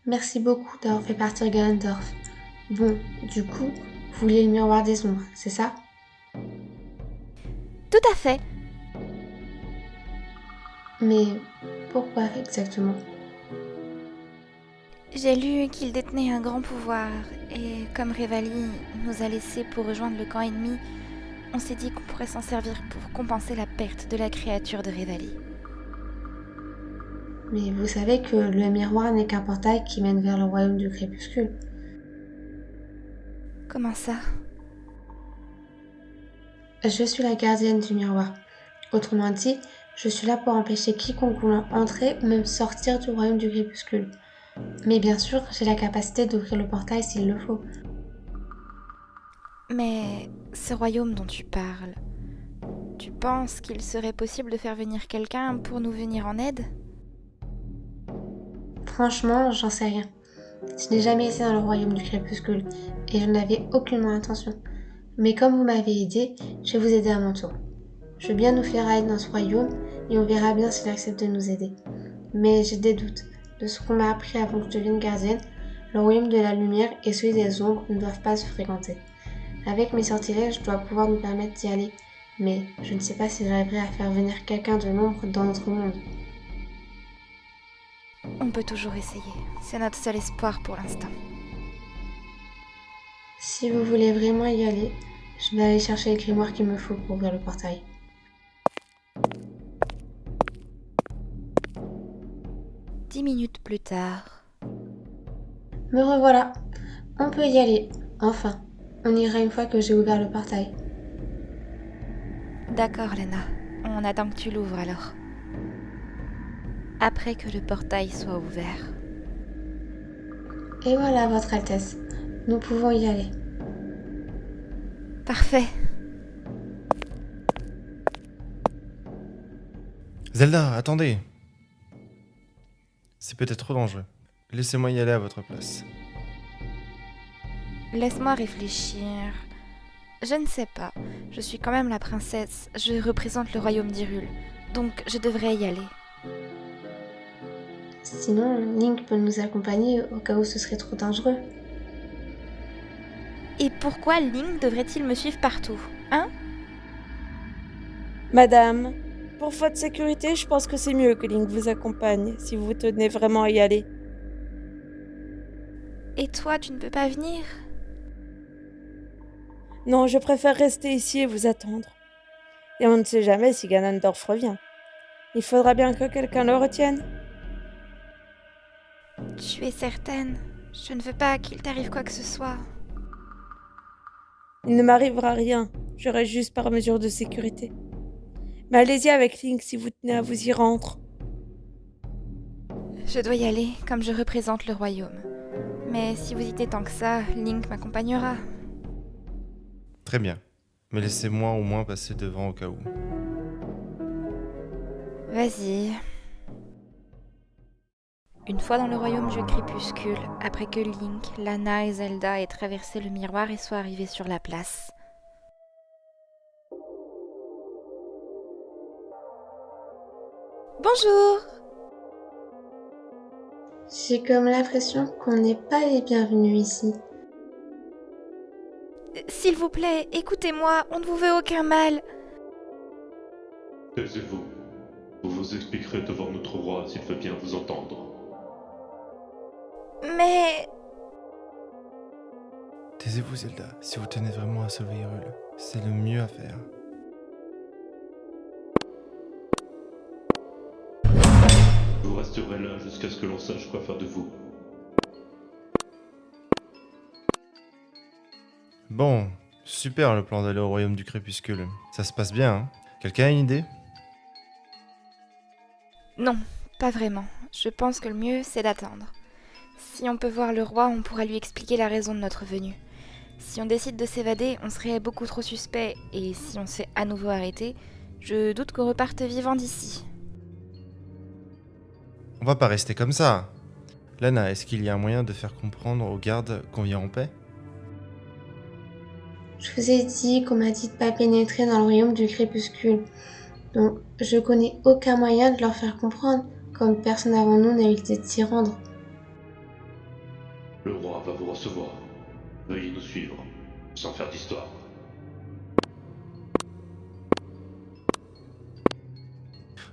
Merci beaucoup d'avoir fait partir Ganondorf. Bon, du coup, vous voulez le miroir des ombres, c'est ça? Tout à fait. Mais pourquoi exactement? J'ai lu qu'il détenait un grand pouvoir, et comme Revali nous a laissés pour rejoindre le camp ennemi, on s'est dit qu'on pourrait s'en servir pour compenser la perte de la créature de Revali. Mais vous savez que le miroir n'est qu'un portail qui mène vers le royaume du crépuscule. Comment ça? Je suis la gardienne du miroir. Autrement dit, je suis là pour empêcher quiconque voulant entrer ou même sortir du royaume du crépuscule. Mais bien sûr, j'ai la capacité d'ouvrir le portail s'il le faut. Mais ce royaume dont tu parles, tu penses qu'il serait possible de faire venir quelqu'un pour nous venir en aide? Franchement, j'en sais rien. Je n'ai jamais été dans le royaume du crépuscule et je n'avais aucunement intention. Mais comme vous m'avez aidé, je vais vous aider à mon tour. Je veux bien nous faire aide dans ce royaume et on verra bien s'il accepte de nous aider. Mais j'ai des doutes. De ce qu'on m'a appris avant que je devienne gardienne, le royaume de la lumière et celui des ombres ne doivent pas se fréquenter. Avec mes sortilèges, je dois pouvoir nous permettre d'y aller. Mais je ne sais pas si j'arriverai à faire venir quelqu'un de l'ombre dans notre monde. On peut toujours essayer. C'est notre seul espoir pour l'instant. Si vous voulez vraiment y aller, je vais aller chercher le grimoire qu'il me faut pour ouvrir le portail. 10 minutes plus tard. Me revoilà. On peut y aller. Enfin, on ira une fois que j'ai ouvert le portail. D'accord, Lena. On attend que tu l'ouvres alors. Après que le portail soit ouvert. Et voilà, Votre Altesse. Nous pouvons y aller. Parfait. Zelda, attendez. C'est peut-être trop dangereux. Laissez-moi y aller à votre place. Laisse-moi réfléchir. Je ne sais pas. Je suis quand même la princesse. Je représente le royaume d'Hyrule. Donc je devrais y aller. Sinon, Link peut nous accompagner au cas où ce serait trop dangereux. Et pourquoi Link devrait-il me suivre partout? Hein? Madame, pour votre sécurité, je pense que c'est mieux que Link vous accompagne, si vous tenez vraiment à y aller. Et toi, tu ne peux pas venir? Non, je préfère rester ici et vous attendre. Et on ne sait jamais si Ganondorf revient. Il faudra bien que quelqu'un le retienne. Tu es certaine? Je ne veux pas qu'il t'arrive quoi que ce soit. Il ne m'arrivera rien, j'aurai juste par mesure de sécurité. Mais allez-y avec Link si vous tenez à vous y rendre. Je dois y aller, comme je représente le royaume. Mais si vous y êtes tant que ça, Link m'accompagnera. Très bien. Mais laissez-moi au moins passer devant au cas où. Vas-y. Une fois dans le royaume du crépuscule, après que Link, Lana et Zelda aient traversé le miroir et soient arrivés sur la place. Bonjour! J'ai comme l'impression qu'on n'est pas les bienvenus ici. S'il vous plaît, écoutez-moi, on ne vous veut aucun mal. Taisez-vous. Vous vous expliquerez devant notre roi s'il veut bien vous entendre. Mais... Taisez-vous, Zelda. Si vous tenez vraiment à sauver Hyrule, c'est le mieux à faire. Vous resterez là jusqu'à ce que l'on sache quoi faire de vous. Bon, super le plan d'aller au royaume du crépuscule. Ça se passe bien, hein? Quelqu'un a une idée? Non, pas vraiment. Je pense que le mieux, c'est d'attendre. Si on peut voir le roi, on pourra lui expliquer la raison de notre venue. Si on décide de s'évader, on serait beaucoup trop suspect, et si on se fait à nouveau arrêter, je doute qu'on reparte vivant d'ici. On va pas rester comme ça. Lana, est-ce qu'il y a un moyen de faire comprendre aux gardes qu'on vient en paix? Je vous ai dit qu'on m'a dit de pas pénétrer dans le royaume du crépuscule. Donc, je connais aucun moyen de leur faire comprendre, comme personne avant nous n'a eu l'idée de s'y rendre. recevoir. Veuillez nous suivre, sans faire d'histoire.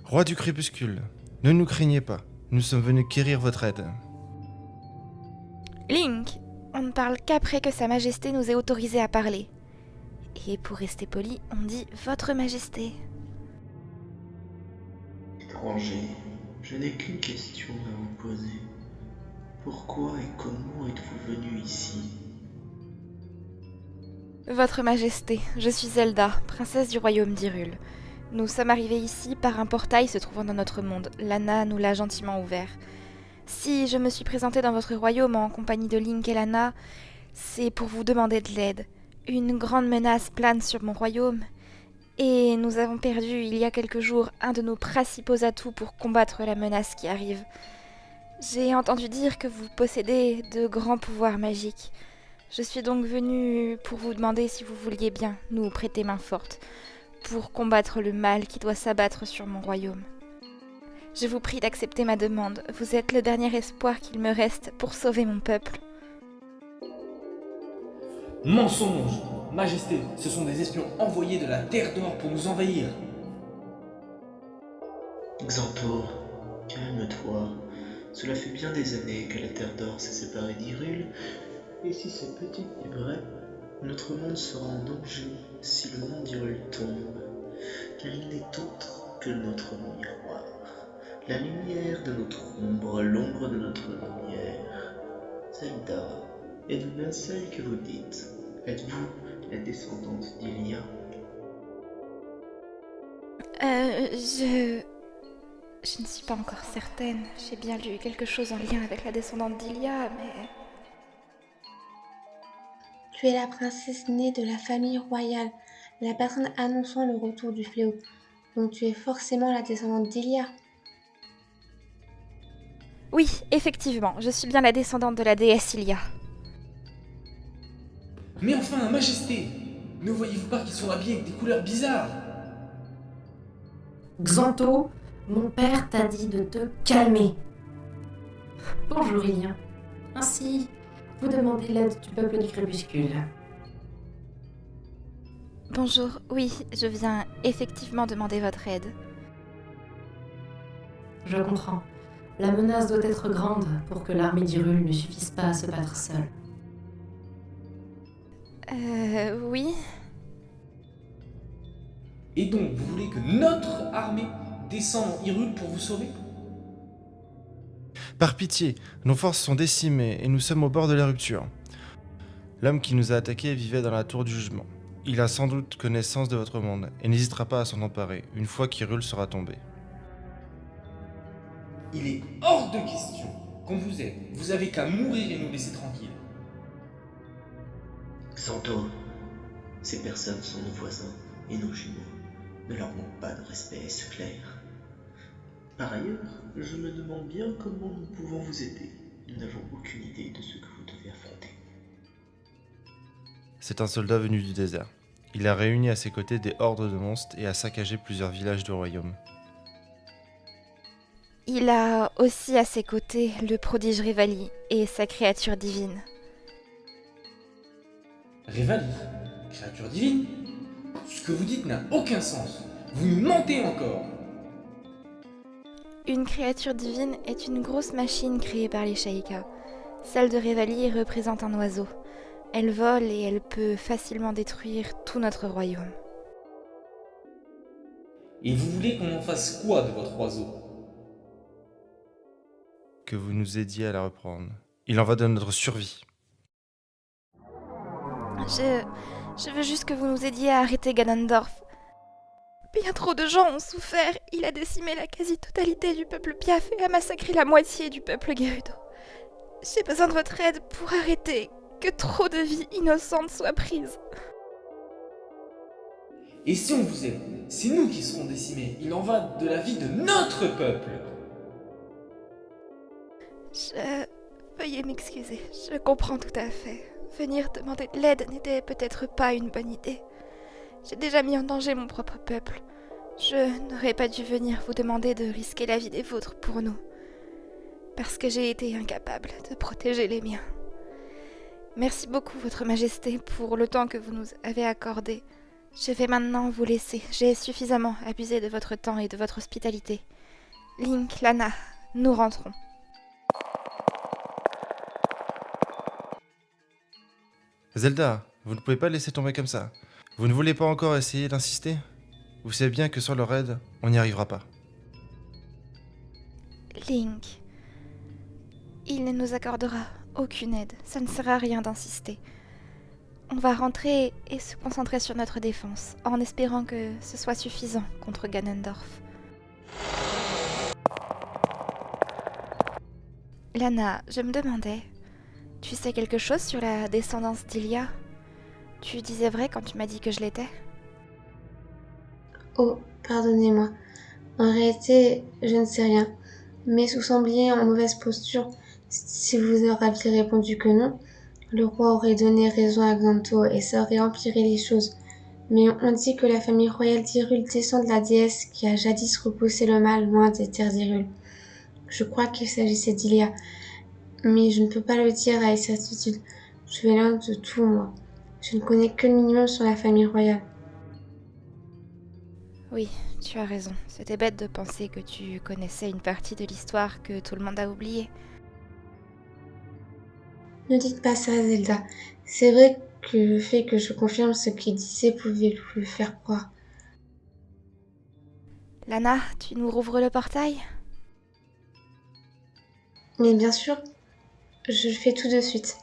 Roi du crépuscule, ne nous craignez pas, nous sommes venus quérir votre aide. Link, on ne parle qu'après que Sa Majesté nous ait autorisé à parler. Et pour rester poli, on dit Votre Majesté. Étranger, je n'ai qu'une question à vous poser. Pourquoi et comment êtes-vous venu ici? Votre Majesté, je suis Zelda, princesse du royaume d'Hyrule. Nous sommes arrivés ici par un portail se trouvant dans notre monde. Lana nous l'a gentiment ouvert. Si je me suis présentée dans votre royaume en compagnie de Link et Lana, c'est pour vous demander de l'aide. Une grande menace plane sur mon royaume. Et nous avons perdu, il y a quelques jours, un de nos principaux atouts pour combattre la menace qui arrive. J'ai entendu dire que vous possédez de grands pouvoirs magiques. Je suis donc venue pour vous demander si vous vouliez bien nous prêter main forte pour combattre le mal qui doit s'abattre sur mon royaume. Je vous prie d'accepter ma demande. Vous êtes le dernier espoir qu'il me reste pour sauver mon peuple. Mensonge! Majesté, ce sont des espions envoyés de la Terre d'Or pour nous envahir. Xantor, calme-toi. Cela fait bien des années que la Terre d'Or s'est séparée d'Hyrule, et si cette petite est vraie, notre monde sera en danger si le monde d'Hyrule tombe, car il n'est autre que notre miroir. La lumière de notre ombre, l'ombre de notre lumière. Zelda, êtes-vous bien celle que vous dites? Êtes-vous la descendante d'Ilia? Je ne suis pas encore certaine. J'ai bien lu quelque chose en lien avec la descendante d'Ilia, mais... Tu es la princesse née de la famille royale, la personne annonçant le retour du fléau. Donc tu es forcément la descendante d'Ilia. Oui, effectivement, je suis bien la descendante de la déesse Ilia. Mais enfin, Majesté! Ne voyez-vous pas qu'ils sont habillés avec des couleurs bizarres? Xanto, mon père t'a dit de te calmer. Bonjour Ilia. Ainsi, vous demandez l'aide du peuple du crépuscule. Bonjour, oui, je viens effectivement demander votre aide. Je comprends. La menace doit être grande pour que l'armée d'Hyrule ne suffise pas à se battre seule. Oui. Et donc, vous voulez que notre armée descende en Hyrule pour vous sauver? Par pitié, nos forces sont décimées et nous sommes au bord de la rupture. L'homme qui nous a attaqués vivait dans la tour du jugement. Il a sans doute connaissance de votre monde et n'hésitera pas à s'en emparer une fois qu'Hyrule sera tombé. Il est hors de question qu'on vous aide. Vous avez qu'à mourir et nous laisser tranquilles. Xanto, ces personnes sont nos voisins et nos jumeaux. Ne leur manque pas de respect, est-ce clair? Par ailleurs, je me demande bien comment nous pouvons vous aider. Nous n'avons aucune idée de ce que vous devez affronter. C'est un soldat venu du désert. Il a réuni à ses côtés des hordes de monstres et a saccagé plusieurs villages du royaume. Il a aussi à ses côtés le prodige Revali et sa créature divine. Revali, créature divine? Ce que vous dites n'a aucun sens. Vous nous mentez encore. Une créature divine est une grosse machine créée par les Shaika. Celle de Revali représente un oiseau. Elle vole et elle peut facilement détruire tout notre royaume. Et vous voulez qu'on en fasse quoi de votre oiseau? Que vous nous aidiez à la reprendre. Il en va de notre survie. Je veux juste que vous nous aidiez à arrêter Ganondorf. Bien trop de gens ont souffert. Il a décimé la quasi-totalité du peuple Piaf et a massacré la moitié du peuple Gerudo. J'ai besoin de votre aide pour arrêter que trop de vies innocentes soient prises. Et si on vous aide, c'est nous qui serons décimés. Il en va de la vie de notre peuple. Veuillez m'excuser, je comprends tout à fait. Venir demander de l'aide n'était peut-être pas une bonne idée. J'ai déjà mis en danger mon propre peuple. Je n'aurais pas dû venir vous demander de risquer la vie des vôtres pour nous. Parce que j'ai été incapable de protéger les miens. Merci beaucoup, Votre Majesté, pour le temps que vous nous avez accordé. Je vais maintenant vous laisser. J'ai suffisamment abusé de votre temps et de votre hospitalité. Link, Lana, nous rentrons. Zelda, vous ne pouvez pas laisser tomber comme ça. Vous ne voulez pas encore essayer d'insister? Vous savez bien que sur le raid, on n'y arrivera pas. Link, il ne nous accordera aucune aide. Ça ne sert à rien d'insister. On va rentrer et se concentrer sur notre défense, en espérant que ce soit suffisant contre Ganondorf. Lana, je me demandais, tu sais quelque chose sur la descendance d'Ilia? Tu disais vrai quand tu m'as dit que je l'étais? Oh, pardonnez-moi. En réalité, je ne sais rien. Mais vous sembliez en mauvaise posture. Si vous aviez répondu que non, le roi aurait donné raison à Xanto et ça aurait empiré les choses. Mais on dit que la famille royale d'Hyrule descend de la déesse qui a jadis repoussé le mal loin des terres d'Hyrule. Je crois qu'il s'agissait d'Ilia, mais je ne peux pas le dire avec certitude. Je vais loin de tout, moi. Je ne connais que le minimum sur la famille royale. Oui, tu as raison. C'était bête de penser que tu connaissais une partie de l'histoire que tout le monde a oubliée. Ne dites pas ça, Zelda. C'est vrai que le fait que je confirme ce qu'il disait pouvait lui faire croire. Lana, tu nous rouvres le portail? Mais bien sûr, je le fais tout de suite.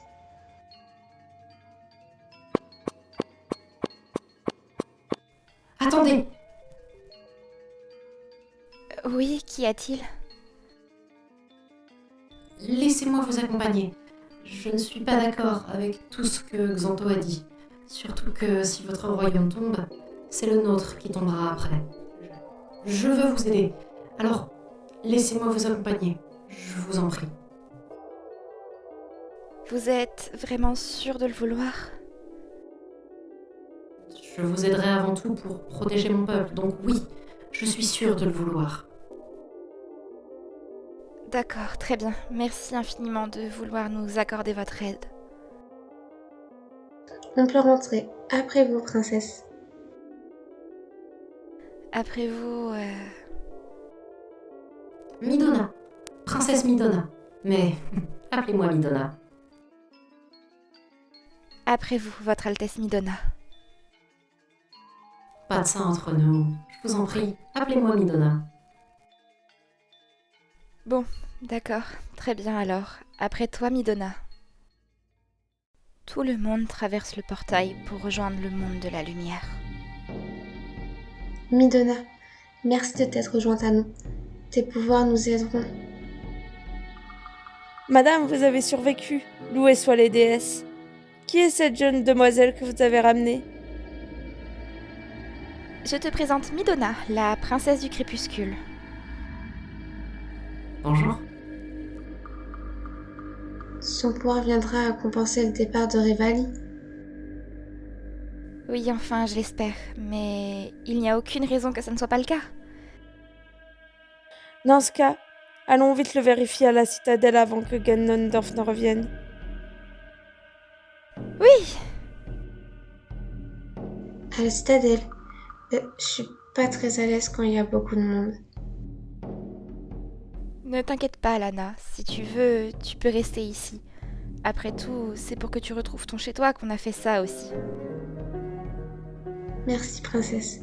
Attendez! Oui, qu'y a-t-il? Laissez-moi vous accompagner. Je ne suis pas d'accord avec tout ce que Xanto a dit. Surtout que si votre royaume tombe, c'est le nôtre qui tombera après. Je veux vous aider. Alors, laissez-moi vous accompagner. Je vous en prie. Vous êtes vraiment sûr de le vouloir? Je vous aiderai avant tout pour protéger mon peuple, donc oui, je suis sûre de le vouloir. D'accord, très bien. Merci infiniment de vouloir nous accorder votre aide. On peut rentrer. Après vous, princesse. Après vous, Midona. Princesse Midona. Mais appelez-moi Midona. Après vous, Votre Altesse Midona. Pas de ça entre nous. Je vous en prie, appelez-moi Midona. Bon, d'accord. Très bien alors. Après toi, Midona. Tout le monde traverse le portail pour rejoindre le monde de la lumière. Midona, merci de t'être rejointe à nous. Tes pouvoirs nous aideront. Madame, vous avez survécu. Louées soient les déesses. Qui est cette jeune demoiselle que vous avez ramenée? Je te présente Midona, la princesse du crépuscule. Bonjour. Son pouvoir viendra à compenser le départ de Revali. Oui, enfin, je l'espère, mais il n'y a aucune raison que ça ne soit pas le cas. Dans ce cas, allons vite le vérifier à la citadelle avant que Ganondorf ne revienne. Oui! À la citadelle. Je suis pas très à l'aise quand il y a beaucoup de monde. Ne t'inquiète pas, Lana. Si tu veux, tu peux rester ici. Après tout, c'est pour que tu retrouves ton chez-toi qu'on a fait ça aussi. Merci, princesse.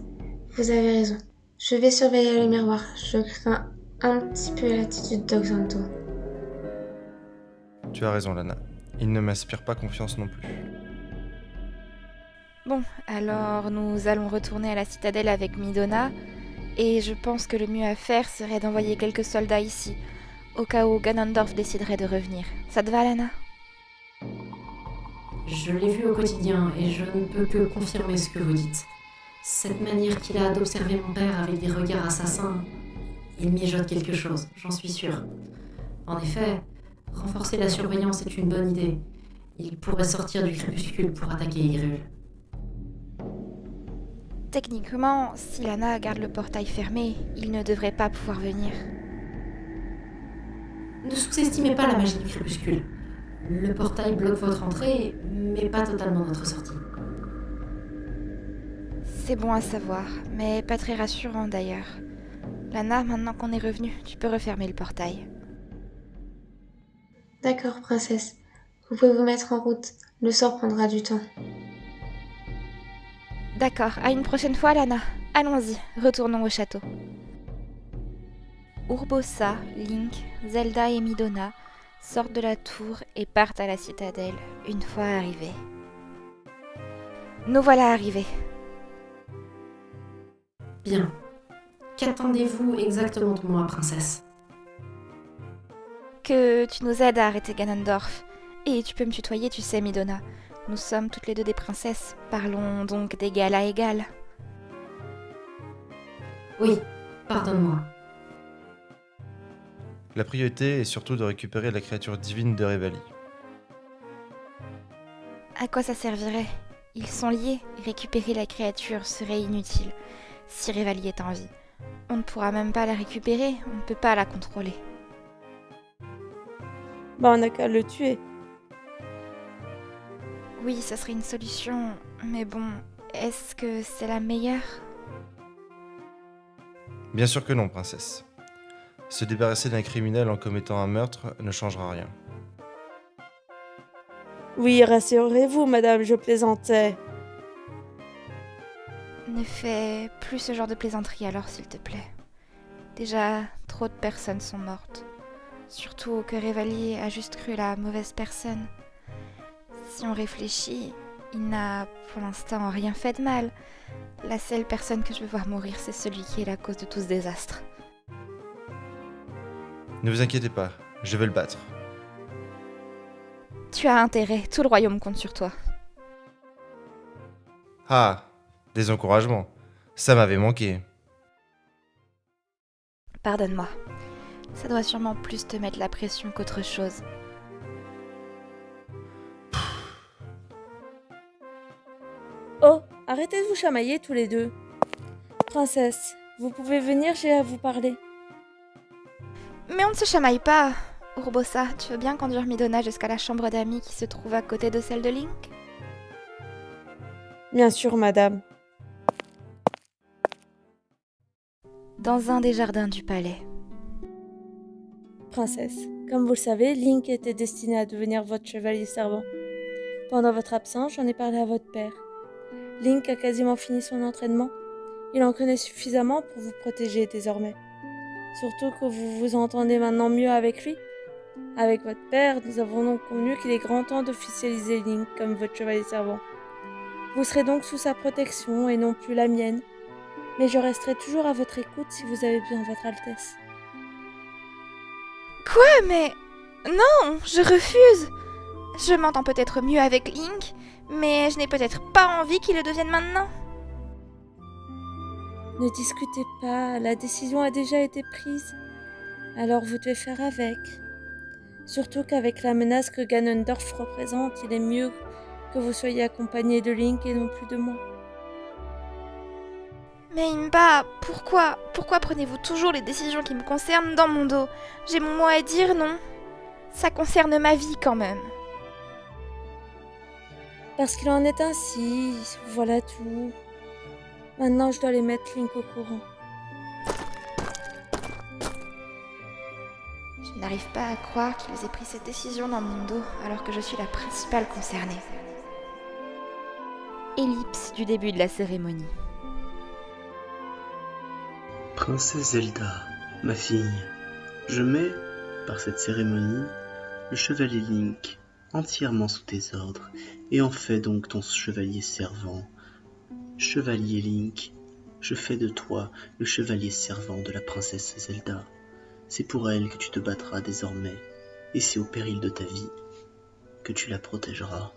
Vous avez raison. Je vais surveiller le miroir. Je crains un petit peu l'attitude d'Oxanto. Tu as raison, Lana. Il ne m'inspire pas confiance non plus. Bon, alors nous allons retourner à la citadelle avec Midona, et je pense que le mieux à faire serait d'envoyer quelques soldats ici, au cas où Ganondorf déciderait de revenir. Ça te va, Lana? Je l'ai vu au quotidien et je ne peux que confirmer ce que vous dites. Cette manière qu'il a d'observer mon père avec des regards assassins, il mijote quelque chose, j'en suis sûre. En effet, renforcer la surveillance est une bonne idée. Il pourrait sortir du crépuscule pour attaquer Hyrule. Techniquement, si Lana garde le portail fermé, il ne devrait pas pouvoir venir. Ne sous-estimez pas la magie du crépuscule. Le portail bloque votre entrée, mais pas totalement notre sortie. C'est bon à savoir, mais pas très rassurant d'ailleurs. Lana, maintenant qu'on est revenu, tu peux refermer le portail. D'accord, princesse. Vous pouvez vous mettre en route. Le sort prendra du temps. D'accord, à une prochaine fois, Lana. Allons-y, retournons au château. Urbosa, Link, Zelda et Midona sortent de la tour et partent à la citadelle, une fois arrivés. Nous voilà arrivés. Bien. Qu'attendez-vous exactement de moi, princesse? Que tu nous aides à arrêter Ganondorf. Et tu peux me tutoyer, tu sais, Midona. Nous sommes toutes les deux des princesses. Parlons donc d'égal à égal. Oui, pardonne-moi. La priorité est surtout de récupérer la créature divine de Revali. À quoi ça servirait? Ils sont liés. Récupérer la créature serait inutile. Si Revali est en vie, on ne pourra même pas la récupérer. On ne peut pas la contrôler. On n'a qu'à le tuer. Oui, ça serait une solution. Mais bon, est-ce que c'est la meilleure? Bien sûr que non, princesse. Se débarrasser d'un criminel en commettant un meurtre ne changera rien. Oui, rassurez-vous, madame, je plaisantais. Ne fais plus ce genre de plaisanterie alors, s'il te plaît. Déjà, trop de personnes sont mortes. Surtout que Revali a juste cru la mauvaise personne. Si on réfléchit, il n'a pour l'instant rien fait de mal. La seule personne que je veux voir mourir, c'est celui qui est la cause de tout ce désastre. Ne vous inquiétez pas, je vais le battre. Tu as intérêt, tout le royaume compte sur toi. Ah, des encouragements. Ça m'avait manqué. Pardonne-moi. Ça doit sûrement plus te mettre la pression qu'autre chose. Oh, arrêtez de vous chamailler tous les deux. Princesse, vous pouvez venir, j'ai à vous parler. Mais on ne se chamaille pas. Urbosa, tu veux bien conduire Midona jusqu'à la chambre d'amis qui se trouve à côté de celle de Link? Bien sûr, madame. Dans un des jardins du palais. Princesse, comme vous le savez, Link était destiné à devenir votre chevalier servant. Pendant votre absence, j'en ai parlé à votre père. Link a quasiment fini son entraînement. Il en connaît suffisamment pour vous protéger désormais. Surtout que vous vous entendez maintenant mieux avec lui. Avec votre père, nous avons donc convenu qu'il est grand temps d'officialiser Link comme votre chevalier servant. Vous serez donc sous sa protection et non plus la mienne. Mais je resterai toujours à votre écoute si vous avez besoin de votre Altesse. Quoi? Mais... non, je refuse. Je m'entends peut-être mieux avec Link, mais je n'ai peut-être pas envie qu'il le devienne maintenant. Ne discutez pas, la décision a déjà été prise. Alors vous devez faire avec. Surtout qu'avec la menace que Ganondorf représente, il est mieux que vous soyez accompagné de Link et non plus de moi. Mais Impa, pourquoi prenez-vous toujours les décisions qui me concernent dans mon dos? J'ai mon mot à dire, non? Ça concerne ma vie quand même. Parce qu'il en est ainsi, voilà tout. Maintenant, je dois les mettre Link au courant. Je n'arrive pas à croire qu'ils aient pris cette décision dans mon dos alors que je suis la principale concernée. Ellipse du début de la cérémonie. Princesse Zelda, ma fille, je mets, par cette cérémonie, le chevalier Link entièrement sous tes ordres et en fais donc ton chevalier servant. Chevalier Link, je fais de toi le chevalier servant de la princesse Zelda. C'est pour elle que tu te battras désormais, et c'est au péril de ta vie que tu la protégeras.